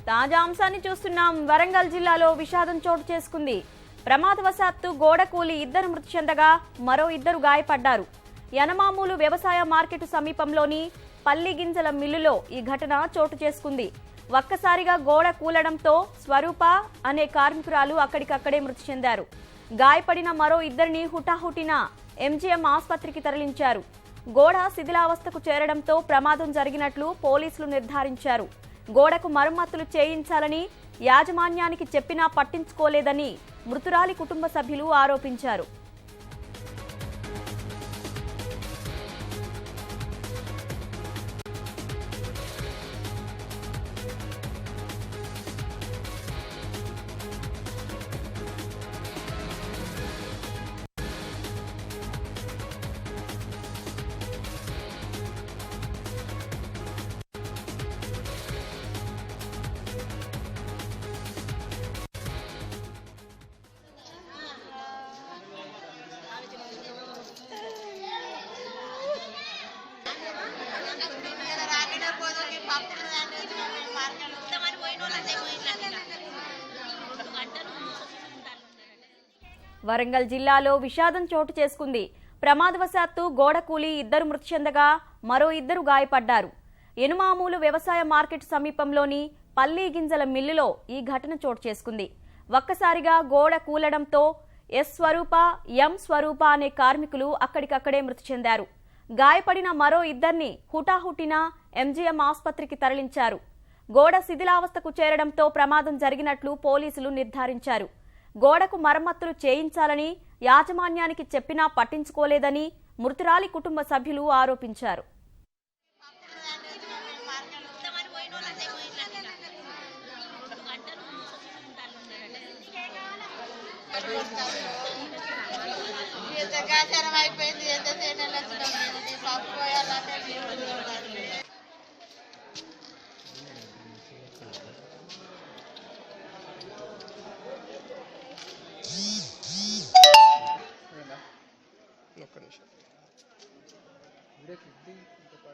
తాజా అంశాన్ని చూస్తున్నాం. వరంగల్ జిల్లాలో విషాదం చోటు చేసుకుంది. ప్రమాదవశాత్తు గోడ కూలి 2 మృతి చెందగా మరో 2 గాయపడ్డారు. యనమామూలు వ్యవసాయ మార్కెట్ సమీపంలోని పల్లి గింజల మిల్లులో ఈ ఘటన చోటు చేసుకుంది. ఒక్కసారిగా గోడ కూలడంతో స్వరూప అనే కార్మికురాలు అక్కడికక్కడే మృతి చెందారు. గాయపడిన మరో 2ని హుటాహుటిన ఎంజీఎం ఆసుపత్రికి తరలించారు. గోడ శిథిలావస్థకు చేరడంతో ప్రమాదం జరిగినట్లు పోలీసులు నిర్ధారించారు. గోడకు మరమ్మతులు చేయించాలని యాజమాన్యానికి చెప్పినా పట్టించుకోలేదని మృతురాలి కుటుంబ సభ్యులు ఆరోపించారు. వరంగల్ జిల్లాలో విషాదం చోటు చేసుకుంది. ప్రమాదవశాత్తు గోడ కూలి 2 మృతి చెందగా మరో 2 గాయపడ్డారు. యనమామూలు వ్యవసాయ మార్కెట్ సమీపంలోని పల్లి గింజల మిల్లులో ఈ ఘటన చోటు చేసుకుంది. ఒక్కసారిగా గోడ కూలడంతో ఎస్ స్వరూప, ఎం స్వరూప అనే కార్మికులు అక్కడికక్కడే మృతి చెందారు. గాయపడిన మరో 2ని హుటాహుటిన ఎంజీఎం ఆసుపత్రికి తరలించారు. గోడ శిథిలావస్థకు చేరడంతో ప్రమాదం జరిగినట్లు పోలీసులు నిర్ధారించారు. గోడకు మరమ్మతులు చేయించాలని యాజమాన్యానికి చెప్పినా పట్టించుకోలేదని మృతురాలి కుటుంబ సభ్యులు ఆరోపించారు. అయిపోయింది.